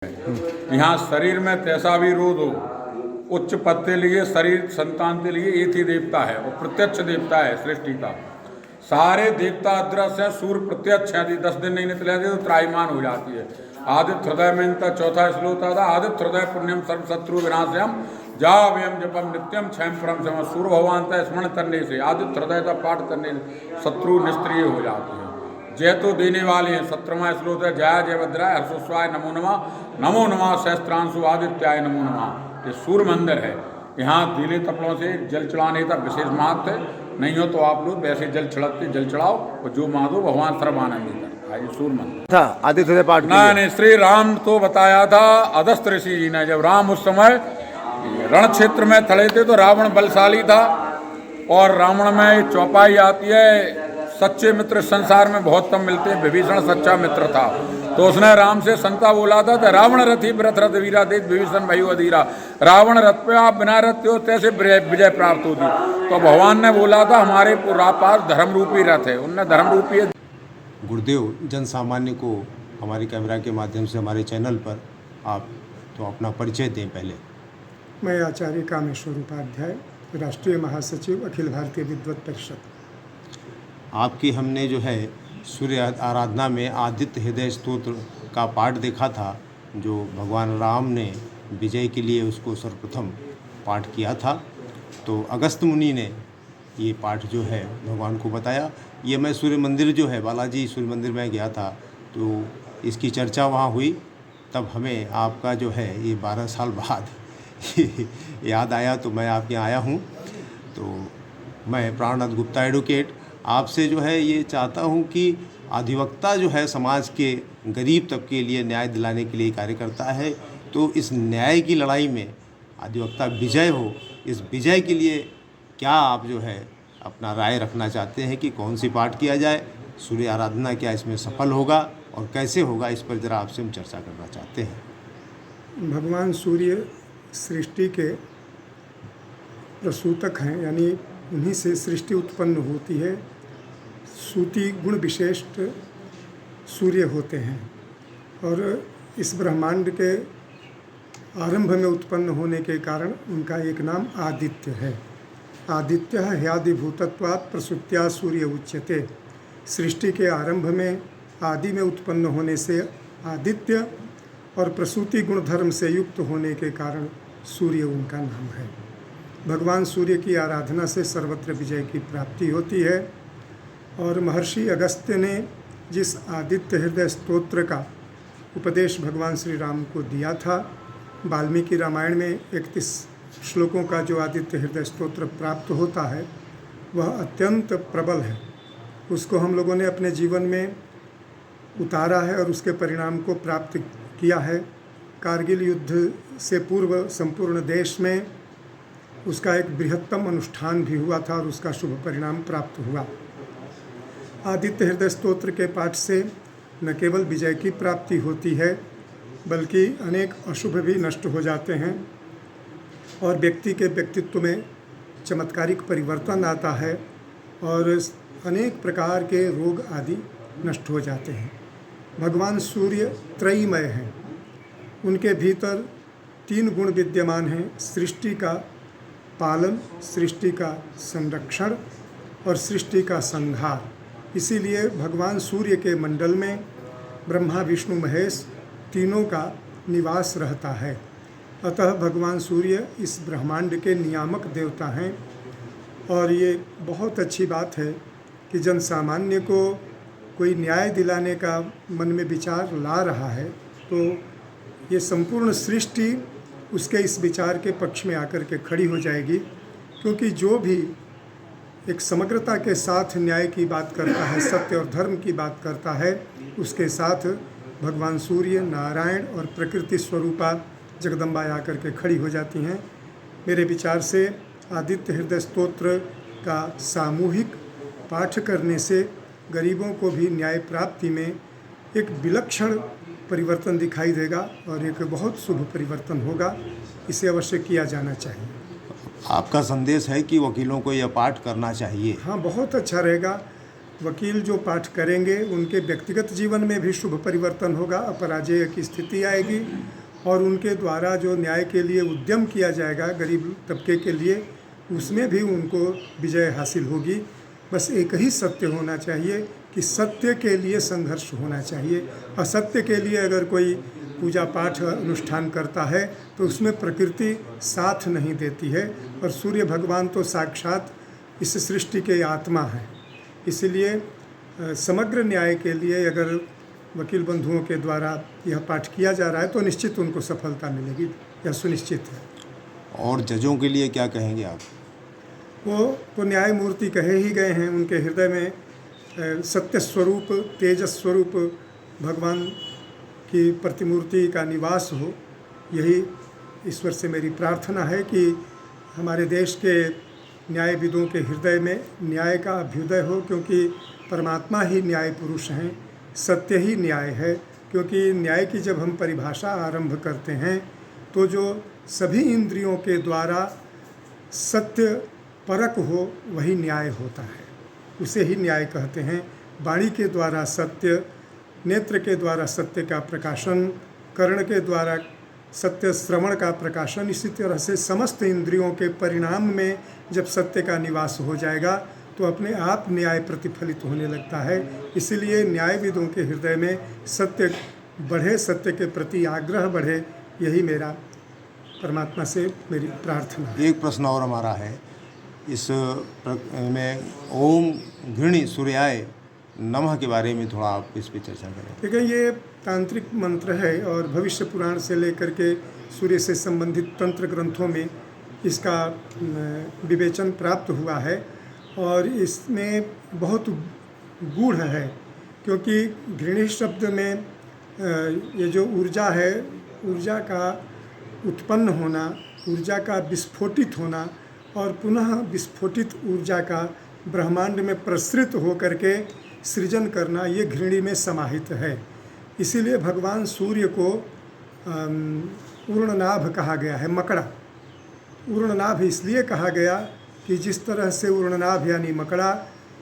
यहाँ शरीर में तैसा भी रोध हो, उच्च पद के लिए, शरीर संतान के लिए एक ही देवता है और प्रत्यक्ष देवता है सृष्टि का। सारे देवता अदृश्य है, सूर्य प्रत्यक्ष है। 10 दिन नहीं निकले तो त्राईमान हो जाती है। आदित्य हृदय में इनका चौथा श्लोक था, आदित्य हृदय पुण्यम सर्व शत्रु विनाशयम जा व्यम जपम नित्यम क्षयम परम सम। सूर्य भगवान का स्मरण करने से, आदित्य हृदय का पाठ करने से शत्रु निष्क्रिय हो जाते हैं। जय तो देने वाले हैं। 17वां श्लोक है, जय जय भद्राय हर्षोस्वाय नमो नमः सहस्त्रांशु आदित्याय नमो नमः। ये सूर्य मंदिर है। यहाँ गीले कपड़ों से जल चढ़ाने का विशेष महत्व है। नहीं हो तो आप लोग वैसे जल चढ़ाते जल चढ़ाओ और जो माधो भगवान सर्वानंदी करता है। ये सूर्य मंदिर था आदित्य हृदय पाठ। नहीं, श्री राम तो बताया था अगस्त्य ऋषि जी ने। जब राम उस समय रण क्षेत्र में खड़े थे तो रावण बलशाली था और रावण में चौपाई आती है, सच्चे मित्र संसार में बहुत कम मिलते हैं। विभीषण सच्चा मित्र था तो उसने राम से संता बोला था, रावण रथी व्रत रथ वीरा देख विभीषण भयु अधीरा। रावण रथ पे आप बिना रथ हो तैसे विजय प्राप्त होती। तो भगवान ने बोला था हमारे पास धर्म रूपी रथ है, उनने धर्म रूपी। गुरुदेव जन सामान्य को हमारे कैमरा के माध्यम से हमारे चैनल पर आप तो अपना परिचय दें पहले। मैं आचार्य कामेश्वर उपाध्याय, राष्ट्रीय महासचिव अखिल भारतीय विद्वत परिषद। आपकी हमने जो है सूर्य आराधना में आदित्य हृदय स्तोत्र का पाठ देखा था, जो भगवान राम ने विजय के लिए उसको सर्वप्रथम पाठ किया था। तो अगस्त्य मुनि ने ये पाठ जो है भगवान को बताया। ये मैं सूर्य मंदिर जो है बालाजी सूर्य मंदिर में गया था तो इसकी चर्चा वहाँ हुई, तब हमें आपका जो है ये 12 साल बाद याद आया तो मैं आपके यहाँ आया हूँ। तो मैं प्राणनाथ गुप्ता एडवोकेट आपसे जो है ये चाहता हूँ कि अधिवक्ता जो है समाज के गरीब तबके के लिए न्याय दिलाने के लिए कार्य करता है। तो इस न्याय की लड़ाई में अधिवक्ता विजय हो, इस विजय के लिए क्या आप जो है अपना राय रखना चाहते हैं कि कौन सी पाठ किया जाए, सूर्य आराधना क्या इसमें सफल होगा और कैसे होगा, इस पर ज़रा आपसे हम चर्चा करना चाहते हैं। भगवान सूर्य सृष्टि के प्रसूतक हैं, यानी उन्हीं से सृष्टि उत्पन्न होती है। सूती गुण विशिष्ट सूर्य होते हैं और इस ब्रह्मांड के आरंभ में उत्पन्न होने के कारण उनका एक नाम आदित्य है। आदित्य ह्यादिभूतत्वात् प्रसूत्या सूर्य उच्यते। सृष्टि के आरंभ में आदि में उत्पन्न होने से आदित्य और प्रसूति गुण धर्म से युक्त होने के कारण सूर्य उनका नाम है। भगवान सूर्य की आराधना से सर्वत्र विजय की प्राप्ति होती है। और महर्षि अगस्त्य ने जिस आदित्य हृदय स्तोत्र का उपदेश भगवान श्री राम को दिया था, वाल्मीकि रामायण में 31 श्लोकों का जो आदित्य हृदय स्तोत्र प्राप्त होता है वह अत्यंत प्रबल है। उसको हम लोगों ने अपने जीवन में उतारा है और उसके परिणाम को प्राप्त किया है। कारगिल युद्ध से पूर्व संपूर्ण देश में उसका एक बृहत्तम अनुष्ठान भी हुआ था और उसका शुभ परिणाम प्राप्त हुआ। आदित्य हृदय स्तोत्र के पाठ से न केवल विजय की प्राप्ति होती है बल्कि अनेक अशुभ भी नष्ट हो जाते हैं और व्यक्ति के व्यक्तित्व में चमत्कारिक परिवर्तन आता है और अनेक प्रकार के रोग आदि नष्ट हो जाते हैं। भगवान सूर्य त्रयीमय हैं। उनके भीतर 3 गुण विद्यमान हैं, सृष्टि का पालन, सृष्टि का संरक्षण और सृष्टि का संहार। इसीलिए भगवान सूर्य के मंडल में ब्रह्मा विष्णु महेश तीनों का निवास रहता है। अतः भगवान सूर्य इस ब्रह्मांड के नियामक देवता हैं और ये बहुत अच्छी बात है कि जन सामान्य को कोई न्याय दिलाने का मन में विचार ला रहा है तो ये संपूर्ण सृष्टि उसके इस विचार के पक्ष में आकर के खड़ी हो जाएगी, क्योंकि जो भी एक समग्रता के साथ न्याय की बात करता है, सत्य और धर्म की बात करता है, उसके साथ भगवान सूर्य, नारायण और प्रकृति स्वरूपा जगदम्बा आकर के खड़ी हो जाती हैं। मेरे विचार से आदित्य हृदय स्तोत्र का सामूहिक पाठ करने से गरीबों को भी न्याय प्राप्ति में एक विलक्षण परिवर्तन दिखाई देगा और एक बहुत शुभ परिवर्तन होगा। इसे अवश्य किया जाना चाहिए। आपका संदेश है कि वकीलों को यह पाठ करना चाहिए? हाँ, बहुत अच्छा रहेगा। वकील जो पाठ करेंगे उनके व्यक्तिगत जीवन में भी शुभ परिवर्तन होगा, अपराजेय की स्थिति आएगी और उनके द्वारा जो न्याय के लिए उद्यम किया जाएगा गरीब तबके के लिए, उसमें भी उनको विजय हासिल होगी। बस एक ही सत्य होना चाहिए कि सत्य के लिए संघर्ष होना चाहिए। असत्य के लिए अगर कोई पूजा पाठ अनुष्ठान करता है तो उसमें प्रकृति साथ नहीं देती है, और सूर्य भगवान तो साक्षात इस सृष्टि के आत्मा है। इसलिए समग्र न्याय के लिए अगर वकील बंधुओं के द्वारा यह पाठ किया जा रहा है तो निश्चित उनको सफलता मिलेगी, यह सुनिश्चित है। और जजों के लिए क्या कहेंगे आप? वो तो न्यायमूर्ति कहे ही गए हैं, उनके हृदय में सत्य स्वरूप तेजस स्वरूप भगवान की प्रतिमूर्ति का निवास हो। यही ईश्वर से मेरी प्रार्थना है कि हमारे देश के न्यायविदों के हृदय में न्याय का अभ्युदय हो, क्योंकि परमात्मा ही न्याय पुरुष हैं, सत्य ही न्याय है। क्योंकि न्याय की जब हम परिभाषा आरंभ करते हैं तो जो सभी इंद्रियों के द्वारा सत्य परक हो वही न्याय होता है, उसे ही न्याय कहते हैं। वाणी के द्वारा सत्य, नेत्र के द्वारा सत्य का प्रकाशन, कर्ण के द्वारा सत्य श्रवण का प्रकाशन, इसी तरह से समस्त इंद्रियों के परिणाम में जब सत्य का निवास हो जाएगा तो अपने आप न्याय प्रतिफलित होने लगता है। इसलिए न्यायविदों के हृदय में सत्य बढ़े, सत्य के प्रति आग्रह बढ़े, यही मेरा परमात्मा से मेरी प्रार्थना है। एक प्रश्न और हमारा है इस में, ओम घृणी सूर्याय नमः के बारे में थोड़ा आप इस पर चर्चा करें। देखिए, ये तांत्रिक मंत्र है और भविष्य पुराण से लेकर के सूर्य से संबंधित तंत्र ग्रंथों में इसका विवेचन प्राप्त हुआ है और इसमें बहुत गूढ़ है। क्योंकि घृणी शब्द में ये जो ऊर्जा है, ऊर्जा का उत्पन्न होना, ऊर्जा का विस्फोटित होना और पुनः विस्फोटित ऊर्जा का ब्रह्मांड में प्रसृत होकर के सृजन करना, ये घृणी में समाहित है। इसीलिए भगवान सूर्य को ऊर्णनाभ कहा गया है, मकड़ा। ऊर्णनाभ इसलिए कहा गया कि जिस तरह से ऊर्णनाभ यानी मकड़ा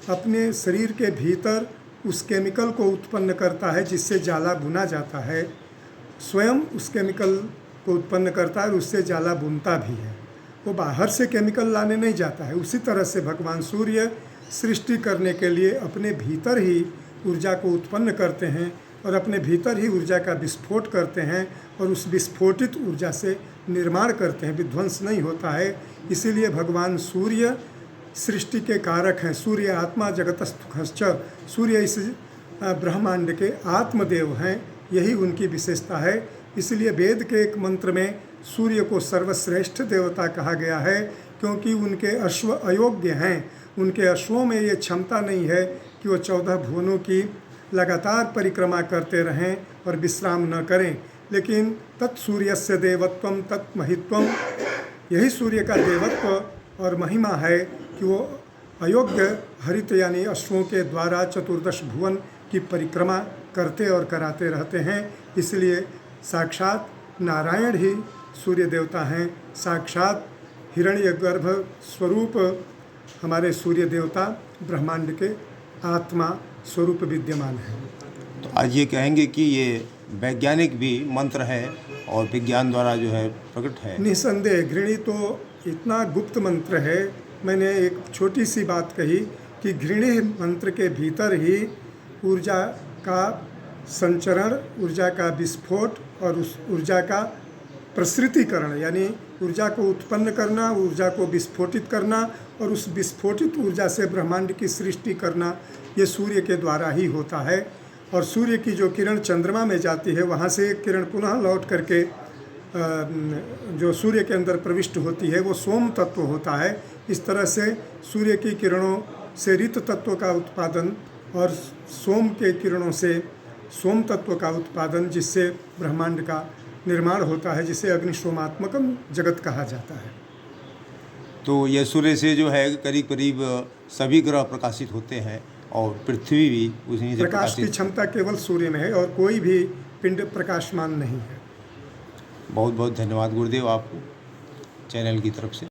अपने शरीर के भीतर उस केमिकल को उत्पन्न करता है जिससे जाला बुना जाता है, स्वयं उस केमिकल को उत्पन्न करता है और उससे जाला बुनता भी है, वो बाहर से केमिकल लाने नहीं जाता है। उसी तरह से भगवान सूर्य सृष्टि करने के लिए अपने भीतर ही ऊर्जा को उत्पन्न करते हैं और अपने भीतर ही ऊर्जा का विस्फोट करते हैं और उस विस्फोटित ऊर्जा से निर्माण करते हैं, विध्वंस नहीं होता है। इसीलिए भगवान सूर्य सृष्टि के कारक हैं। सूर्य आत्मा जगतस्थुखश्च, सूर्य इस ब्रह्मांड के आत्मदेव हैं, यही उनकी विशेषता है। इसलिए वेद के एक मंत्र में सूर्य को सर्वश्रेष्ठ देवता कहा गया है, क्योंकि उनके अश्व अयोग्य हैं। उनके अश्वों में ये क्षमता नहीं है कि वो 14 भुवनों की लगातार परिक्रमा करते रहें और विश्राम न करें। लेकिन तत्सूर्यस्य देवत्वम तत्महित्वम, यही सूर्य का देवत्व और महिमा है कि वो अयोग्य हरित यानी अश्वों के द्वारा 14 भुवन की परिक्रमा करते और कराते रहते हैं। इसलिए साक्षात नारायण ही सूर्य देवता हैं, साक्षात हिरण्यगर्भ स्वरूप हमारे सूर्य देवता ब्रह्मांड के आत्मा स्वरूप विद्यमान है। तो आज ये कहेंगे कि ये वैज्ञानिक भी मंत्र है और विज्ञान द्वारा जो है प्रकट है। निसंदेह घृणी तो इतना गुप्त मंत्र है। मैंने एक छोटी सी बात कही कि घृणी मंत्र के भीतर ही ऊर्जा का संचरण, ऊर्जा का विस्फोट और उस ऊर्जा का प्रसृतिकरण यानी ऊर्जा को उत्पन्न करना, ऊर्जा को विस्फोटित करना और उस विस्फोटित ऊर्जा से ब्रह्मांड की सृष्टि करना, ये सूर्य के द्वारा ही होता है। और सूर्य की जो किरण चंद्रमा में जाती है, वहाँ से एक किरण पुनः लौट करके जो सूर्य के अंदर प्रविष्ट होती है वो सोम तत्व होता है। इस तरह से सूर्य की किरणों से ऋत तत्व का उत्पादन और सोम के किरणों से सोम तत्व का उत्पादन, जिससे ब्रह्मांड का निर्माण होता है, जिसे अग्निशोमात्मकम जगत कहा जाता है। तो यह सूर्य से जो है करीब करीब सभी ग्रह प्रकाशित होते हैं और पृथ्वी भी उसी से प्रकाश की क्षमता केवल सूर्य में है और कोई भी पिंड प्रकाशमान नहीं है। बहुत बहुत धन्यवाद गुरुदेव आपको चैनल की तरफ से।